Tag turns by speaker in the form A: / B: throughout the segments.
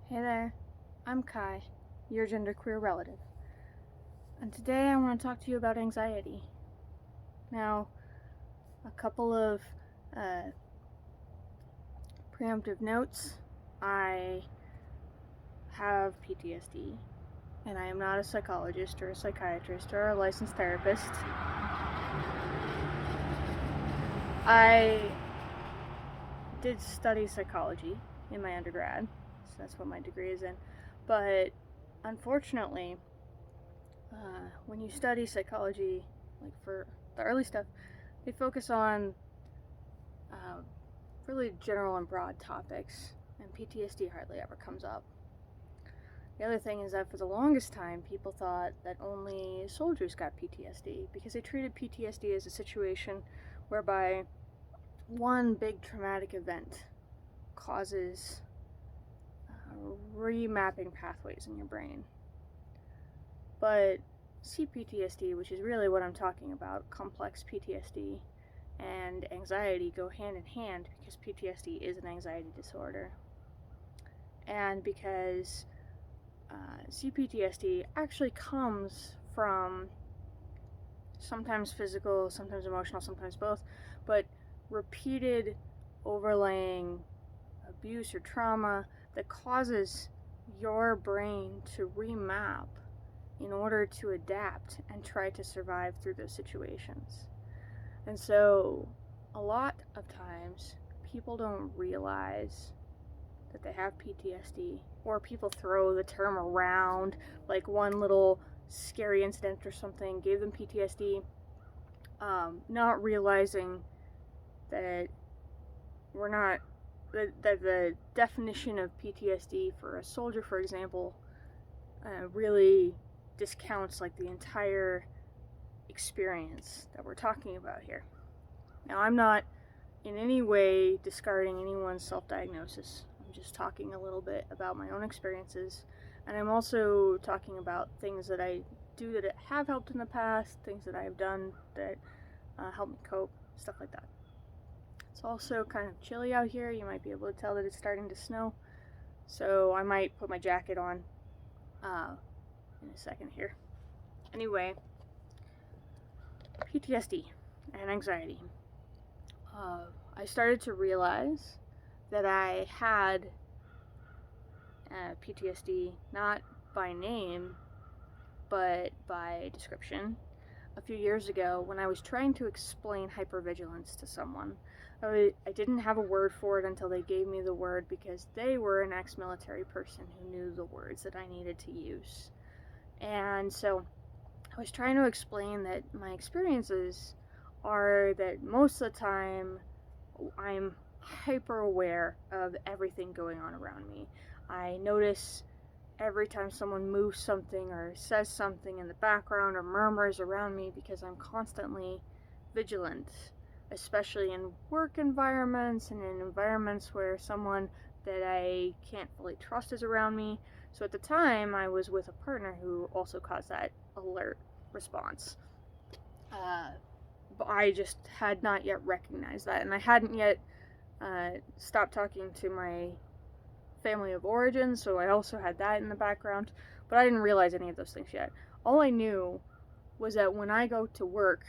A: Hey there, I'm Kai, your genderqueer relative, and today I want to talk to you about anxiety. Now, a couple of uh, preemptive notes. I have PTSD, and I am not a psychologist or a psychiatrist or a licensed therapist. I did study psychology in my undergrad, so that's what my degree is in, but unfortunately, when you study psychology, like for the early stuff, they focus on uh, really general and broad topics, and PTSD hardly ever comes up. The other thing is that for the longest time, people thought that only soldiers got PTSD because they treated PTSD as a situation whereby one big traumatic event causes remapping pathways in your brain. But cPTSD, which is really what I'm talking about, complex PTSD, and anxiety go hand in hand because PTSD is an anxiety disorder. And because cPTSD actually comes from sometimes physical, sometimes emotional, sometimes both, but repeated overlaying abuse or trauma that causes your brain to remap in order to adapt and try to survive through those situations. And so, a lot of times, people don't realize that they have PTSD, or people throw the term around, like one little scary incident or something gave them PTSD, not realizing that we're not, that the definition of PTSD for a soldier, for example, really discounts like the entire experience that we're talking about here. Now, I'm not in any way discarding anyone's self-diagnosis. I'm just talking a little bit about my own experiences, and I'm also talking about things that I do that have helped in the past, things that I have done that help me cope, stuff like that. It's also kind of chilly out here. You might be able to tell that it's starting to snow, so I might put my jacket on in a second here. Anyway, PTSD and anxiety. I started to realize that I had PTSD not by name but by description a few years ago when I was trying to explain hypervigilance to someone. I didn't have a word for it until they gave me the word because they were an ex-military person who knew the words that I needed to use. And so I was trying to explain that my experiences are that most of the time I'm hyper aware of everything going on around me. I notice every time someone moves something or says something in the background or murmurs around me because I'm constantly vigilant, especially in work environments and in environments where someone that I can't fully trust is around me. So at the time, I was with a partner who also caused that alert response. But I just had not yet recognized that, and I hadn't yet stopped talking to my family of origin, so I also had that in the background, but I didn't realize any of those things yet. All I knew was that when I go to work,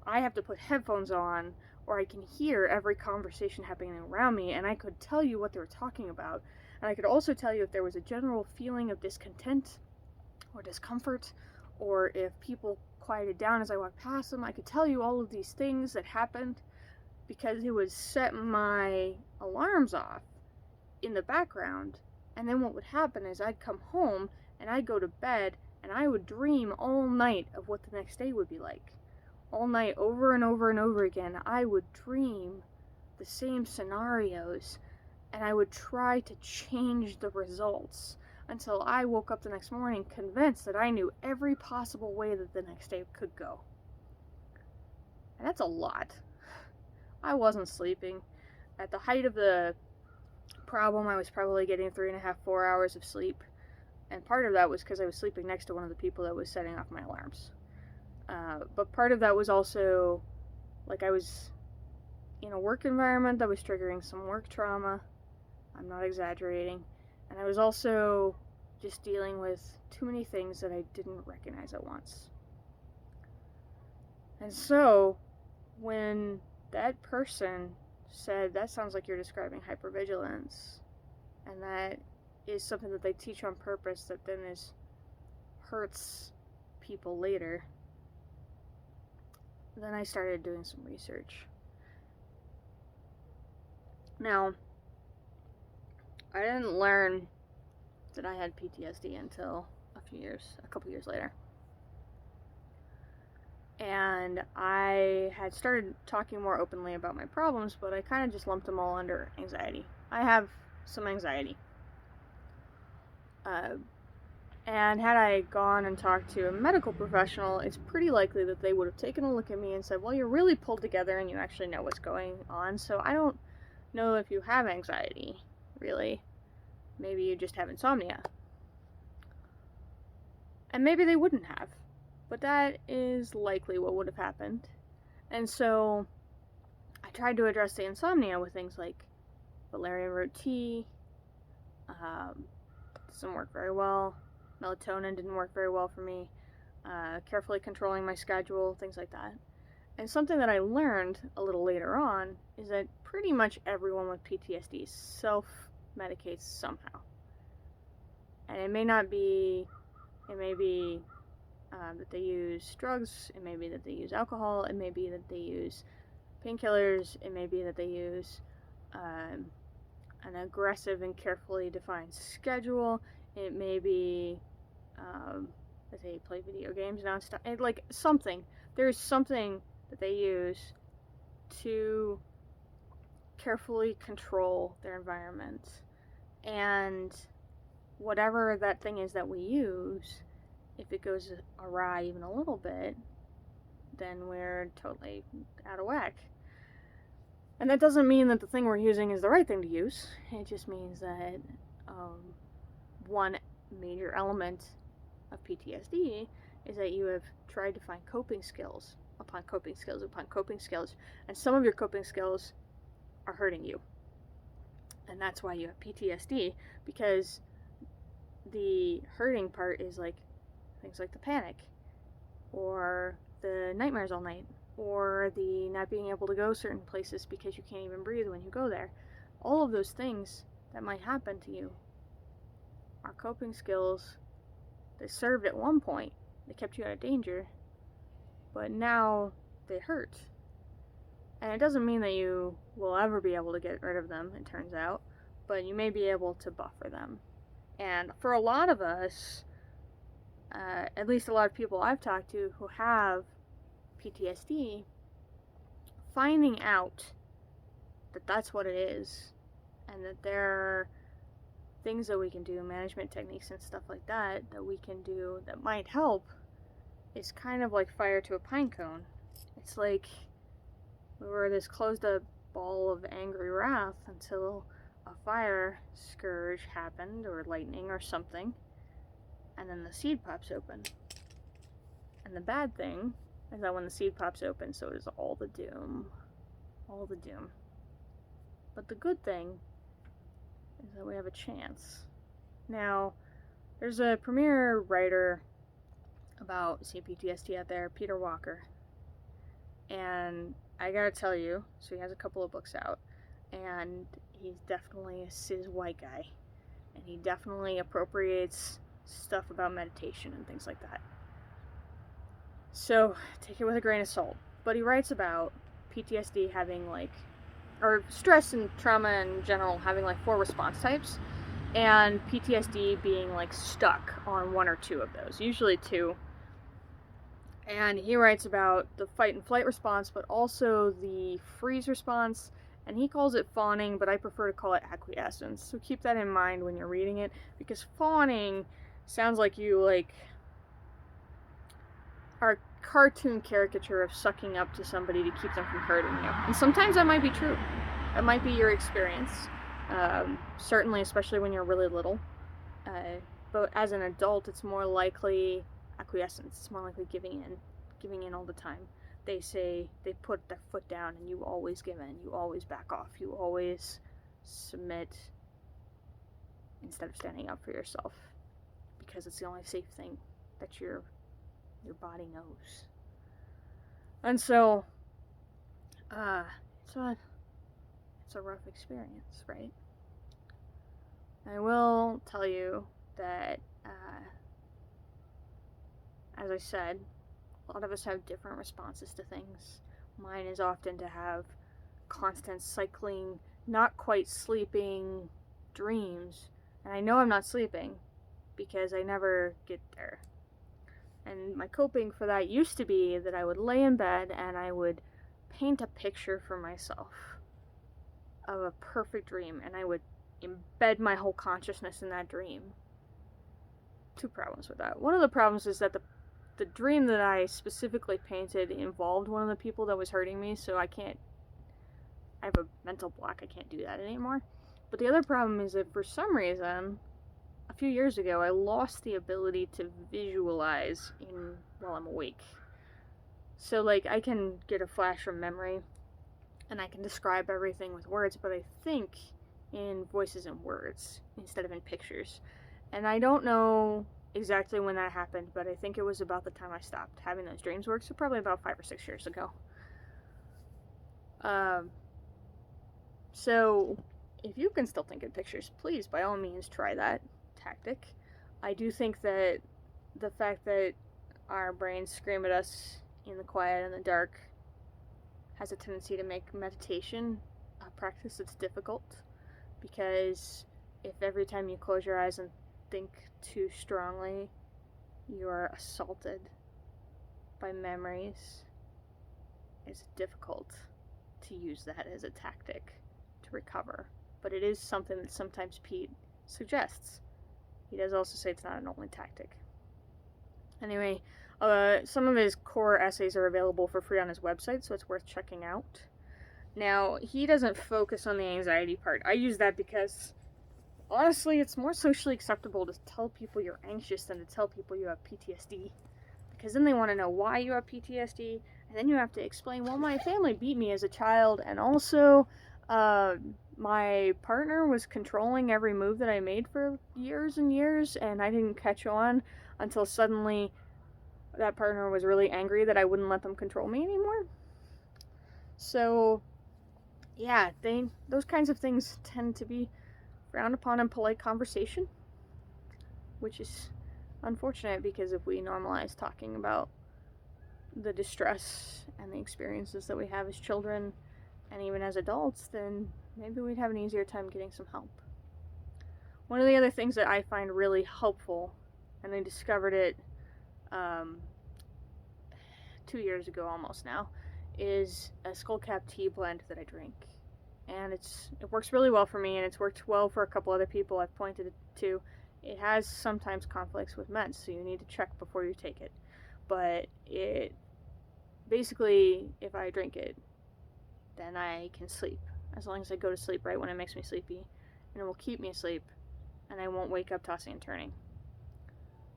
A: I have to put headphones on, or I can hear every conversation happening around me, and I could tell you what they were talking about, and I could also tell you if there was a general feeling of discontent or discomfort, or if people quieted down as I walked past them. I could tell you all of these things that happened because it would set my alarms off in the background. And then what would happen is I'd come home and I'd go to bed and I would dream all night of what the next day would be like. All night, over and over and over again, I would dream the same scenarios and I would try to change the results until I woke up the next morning convinced that I knew every possible way that the next day could go. And that's a lot. I wasn't sleeping. At the height of the problem, I was probably getting 3.5, 4 hours of sleep. And part of that was because I was sleeping next to one of the people that was setting off my alarms. But part of that was also, like, I was in a work environment that was triggering some work trauma. I'm not exaggerating. And I was also just dealing with too many things that I didn't recognize at once. And so, when that person said, that sounds like you're describing hypervigilance, and that is something that they teach on purpose that then hurts people later, then I started doing some research. Now, I didn't learn that I had PTSD until a couple years later. And I had started talking more openly about my problems, but I kind of just lumped them all under anxiety. I have some anxiety. And had I gone and talked to a medical professional, it's pretty likely that they would have taken a look at me and said, well, you're really pulled together and you actually know what's going on, so I don't know if you have anxiety, really. Maybe you just have insomnia. And maybe they wouldn't have, but that is likely what would have happened. And so I tried to address the insomnia with things like valerian root tea. Doesn't work very well. Melatonin didn't work very well for me. Carefully controlling my schedule, things like that. And something that I learned a little later on is that pretty much everyone with PTSD self-medicates somehow. And it may be that they use drugs, it may be that they use alcohol, it may be that they use painkillers, it may be that they use an aggressive and carefully defined schedule, it may be that they play video games nonstop, like something. There's something that they use to carefully control their environment. And whatever that thing is that we use, if it goes awry even a little bit, then we're totally out of whack. And that doesn't mean that the thing we're using is the right thing to use. It just means that one major element of PTSD is that you have tried to find coping skills upon coping skills upon coping skills, and some of your coping skills are hurting you. And that's why you have PTSD, because the hurting part is like things like the panic, or the nightmares all night, or the not being able to go certain places because you can't even breathe when you go there. All of those things that might happen to you are coping skills that served at one point. They kept you out of danger, but now they hurt. And it doesn't mean that you will ever be able to get rid of them, it turns out, but you may be able to buffer them. And for a lot of us, at least a lot of people I've talked to who have PTSD, finding out that that's what it is, and that there are things that we can do, management techniques and stuff like that, that we can do that might help, is kind of like fire to a pine cone. It's like we were this closed up ball of angry wrath until a fire scourge happened, or lightning or something, and then the seed pops open. And the bad thing is that when the seed pops open, so is all the doom. All the doom. But the good thing is that we have a chance. Now, there's a premier writer about cPTSD out there, Peter Walker. And I gotta tell you, so he has a couple of books out, and he's definitely a cis white guy. And he definitely appropriates stuff about meditation and things like that. So, take it with a grain of salt. But he writes about PTSD having or stress and trauma in general having 4 response types, and PTSD being stuck on 1 or 2 of those, usually 2. And he writes about the fight and flight response, but also the freeze response, and he calls it fawning, but I prefer to call it acquiescence. So keep that in mind when you're reading it, because fawning sounds like you are a cartoon caricature of sucking up to somebody to keep them from hurting you. And sometimes that might be true. That might be your experience. Certainly, especially when you're really little. But as an adult, it's more likely acquiescence. It's more likely giving in all the time. They say they put their foot down and you always give in. You always back off. You always submit instead of standing up for yourself, because it's the only safe thing that your body knows. And so it's a rough experience, right? I will tell you that as I said, a lot of us have different responses to things. Mine is often to have constant cycling, not quite sleeping dreams. And I know I'm not sleeping because I never get there. And my coping for that used to be that I would lay in bed and I would paint a picture for myself of a perfect dream, and I would embed my whole consciousness in that dream. Two problems with that. One of the problems is that the dream that I specifically painted involved one of the people that was hurting me, so I have a mental block, I can't do that anymore. But the other problem is that for some reason, a few years ago, I lost the ability to visualize while I'm awake. So, like, I can get a flash from memory, and I can describe everything with words, but I think in voices and words instead of in pictures. And I don't know exactly when that happened, but I think it was about the time I stopped having those dreams work, so probably about 5 or 6 years ago. So if you can still think in pictures, please, by all means, try that tactic. I do think that the fact that our brains scream at us in the quiet and the dark has a tendency to make meditation a practice that's difficult, because if every time you close your eyes and think too strongly, you're assaulted by memories, it's difficult to use that as a tactic to recover. But it is something that sometimes Pete suggests. He does also say it's not an only tactic. Anyway, some of his core essays are available for free on his website, so it's worth checking out. Now, he doesn't focus on the anxiety part. I use that because, honestly, it's more socially acceptable to tell people you're anxious than to tell people you have PTSD. Because then they want to know why you have PTSD, and then you have to explain, well, my family beat me as a child, and also, my partner was controlling every move that I made for years and years, and I didn't catch on until suddenly that partner was really angry that I wouldn't let them control me anymore. So, yeah, those kinds of things tend to be frowned upon in polite conversation, which is unfortunate, because if we normalize talking about the distress and the experiences that we have as children and even as adults, then maybe we'd have an easier time getting some help. One of the other things that I find really helpful, and I discovered it 2 years ago almost now, is a skullcap tea blend that I drink. And it works really well for me, and it's worked well for a couple other people I've pointed it to. It has sometimes conflicts with meds, so you need to check before you take it. But it basically, if I drink it, then I can sleep, as long as I go to sleep right when it makes me sleepy, and it will keep me asleep, and I won't wake up tossing and turning.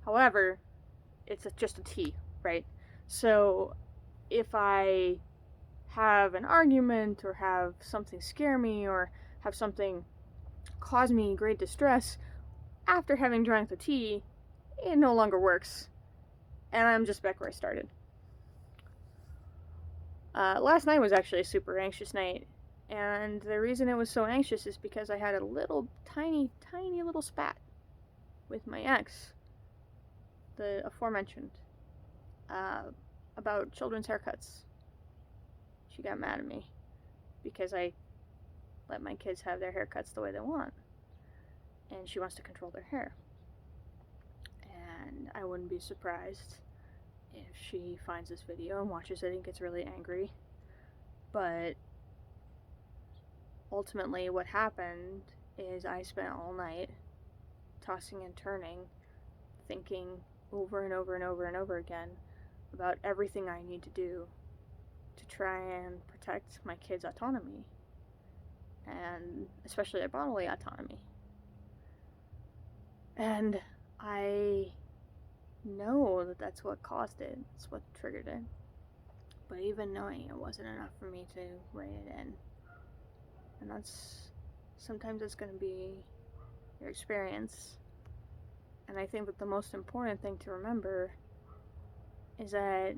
A: However, it's just a tea, right? So if I have an argument or have something scare me or have something cause me great distress, after having drank the tea, it no longer works, and I'm just back where I started. Last night was actually a super anxious night, and the reason it was so anxious is because I had a little tiny little spat with my ex, the aforementioned, about children's haircuts. She got mad at me because I let my kids have their haircuts the way they want, and she wants to control their hair. And I wouldn't be surprised if she finds this video and watches it and gets really angry. But ultimately what happened is I spent all night tossing and turning, thinking over and over and over and over again about everything I need to do to try and protect my kids' autonomy, and especially their bodily autonomy. And I know that that's what caused it, it's what triggered it. But even knowing it wasn't enough for me to rein it in. And sometimes it's going to be very experience. And I think that the most important thing to remember is that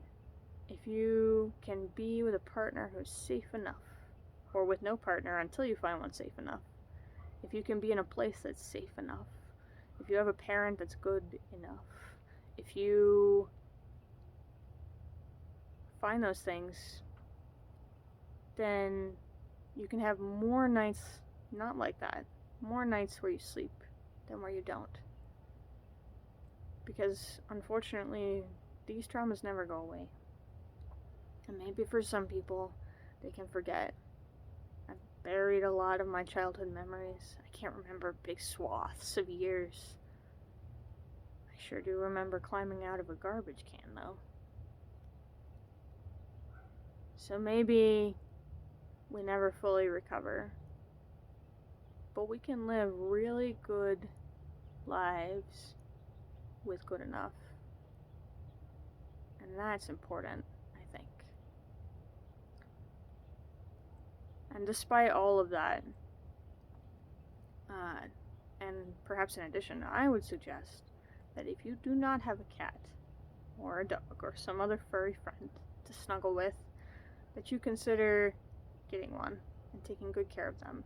A: if you can be with a partner who's safe enough, or with no partner until you find one safe enough, if you can be in a place that's safe enough, if you have a parent that's good enough, if you find those things, then you can have more nights not like that. More nights where you sleep than where you don't. Because unfortunately, these traumas never go away. And maybe for some people, they can forget. I've buried a lot of my childhood memories. I can't remember big swaths of years. I sure do remember climbing out of a garbage can, though. So maybe we never fully recover, but we can live really good lives with good enough. And that's important, I think. And despite all of that, and perhaps in addition, I would suggest that if you do not have a cat, or a dog, or some other furry friend to snuggle with, that you consider getting one and taking good care of them.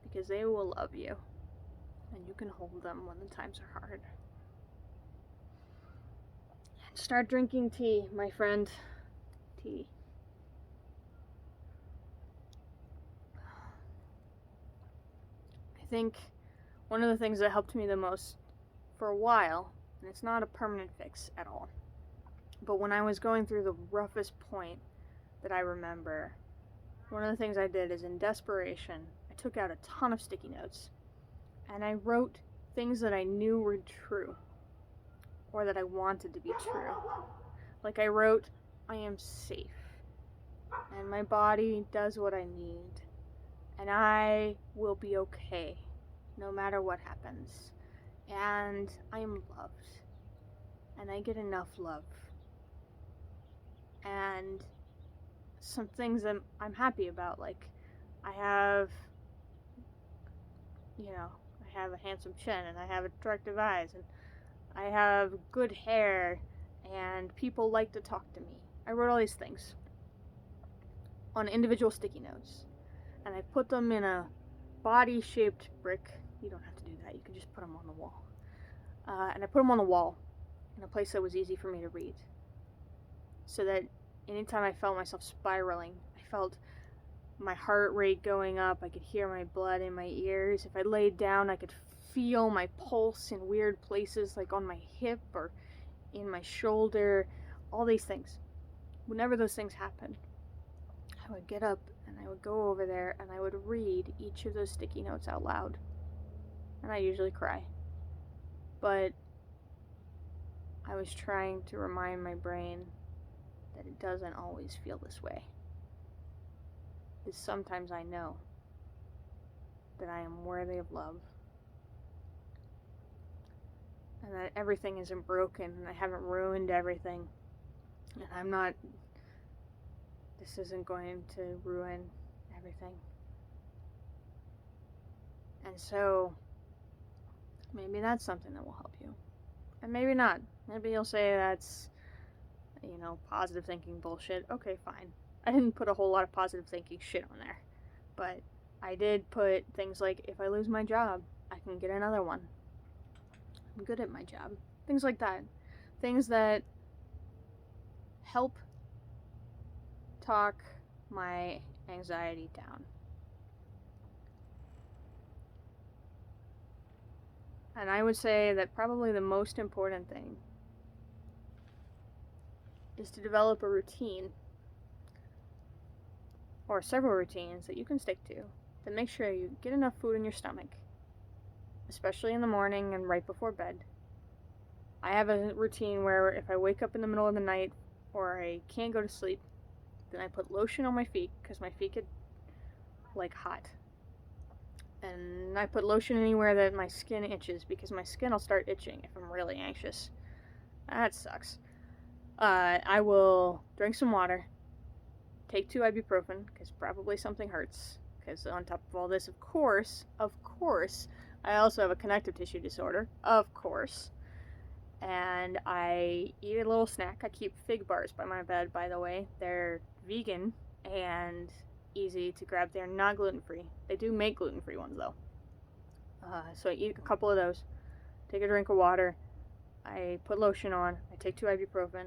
A: Because they will love you, and you can hold them when the times are hard. And start drinking tea, my friend. Tea. I think one of the things that helped me the most for a while, and it's not a permanent fix at all, but when I was going through the roughest point that I remember, one of the things I did is in desperation, I took out a ton of sticky notes and I wrote things that I knew were true or that I wanted to be true. Like I wrote, I am safe and my body does what I need and I will be okay no matter what happens, and I am loved and I get enough love, and some things that I'm happy about, like I have a handsome chin and I have attractive eyes and I have good hair and people like to talk to me. I wrote all these things on individual sticky notes and I put them in a body-shaped brick. You don't have to do that, you can just put them on the wall. And I put them on the wall in a place that was easy for me to read, so that anytime I felt myself spiraling, I felt my heart rate going up, I could hear my blood in my ears. If I laid down, I could feel my pulse in weird places, like on my hip or in my shoulder, all these things. Whenever those things happened, I would get up and I would go over there and I would read each of those sticky notes out loud. And I usually cry. But I was trying to remind my brain that it doesn't always feel this way. Because sometimes I know that I am worthy of love, and that everything isn't broken, and I haven't ruined everything, and this isn't going to ruin everything. And so, maybe that's something that will help you. And maybe not. Maybe you'll say that's, positive thinking bullshit. Okay, fine. I didn't put a whole lot of positive thinking shit on there. But I did put things like, if I lose my job, I can get another one. I'm good at my job. Things like that. Things that help talk my anxiety down. And I would say that probably the most important thing is to develop a routine, or several routines that you can stick to make sure you get enough food in your stomach, especially in the morning and right before bed. I have a routine where if I wake up in the middle of the night or I can't go to sleep, then I put lotion on my feet because my feet get hot. And I put lotion anywhere that my skin itches because my skin will start itching if I'm really anxious. That sucks. I will drink some water, take 2 ibuprofen because probably something hurts. Because on top of all this, of course, I also have a connective tissue disorder, of course. And I eat a little snack. I keep fig bars by my bed, by the way. They're vegan and easy to grab. They're not gluten-free. They do make gluten-free ones, though. So I eat a couple of those, take a drink of water, I put lotion on, I take 2 ibuprofen,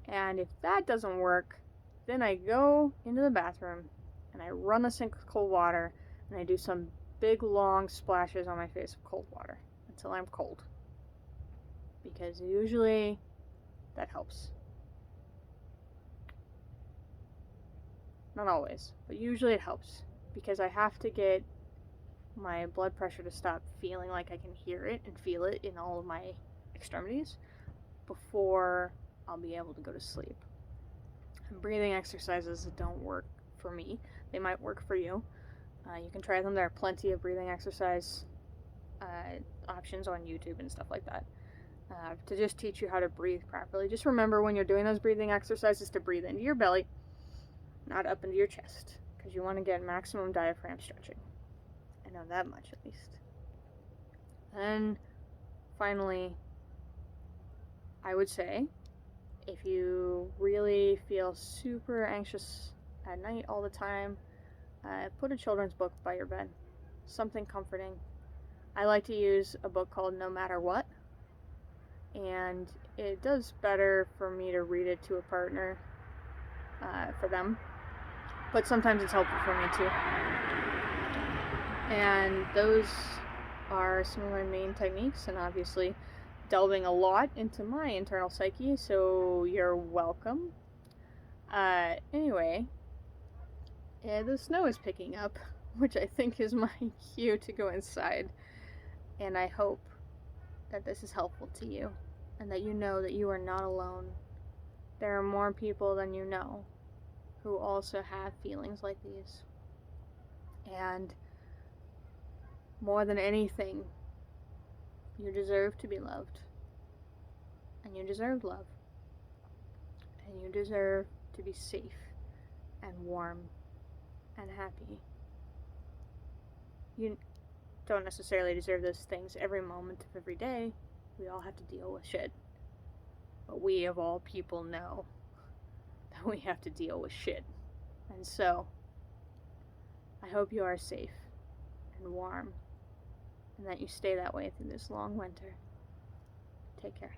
A: and if that doesn't work, then I go into the bathroom and I run the sink with cold water and I do some big long splashes on my face of cold water until I'm cold. Because usually that helps. Not always, but usually it helps because I have to get my blood pressure to stop feeling like I can hear it and feel it in all of my extremities before I'll be able to go to sleep. And breathing exercises don't work for me. They might work for you. You can try them. There are plenty of breathing exercise options on YouTube and stuff like that to just teach you how to breathe properly. Just remember when you're doing those breathing exercises to breathe into your belly, not up into your chest, because you want to get maximum diaphragm stretching. I know that much, at least. And finally, I would say, if you really feel super anxious at night all the time, put a children's book by your bed. Something comforting. I like to use a book called No Matter What, and it does better for me to read it to a partner, for them, but sometimes it's helpful for me too. And those are some of my main techniques, and obviously delving a lot into my internal psyche, so you're welcome. Anyway, the snow is picking up, which I think is my cue to go inside, and I hope that this is helpful to you, and that you know that you are not alone. There are more people than you know who also have feelings like these. And more than anything, you deserve to be loved. And you deserve love. And you deserve to be safe and warm and happy. You don't necessarily deserve those things every moment of every day. We all have to deal with shit. But we, of all people, know that we have to deal with shit. And so, I hope you are safe and warm, and that you stay that way through this long winter. Take care.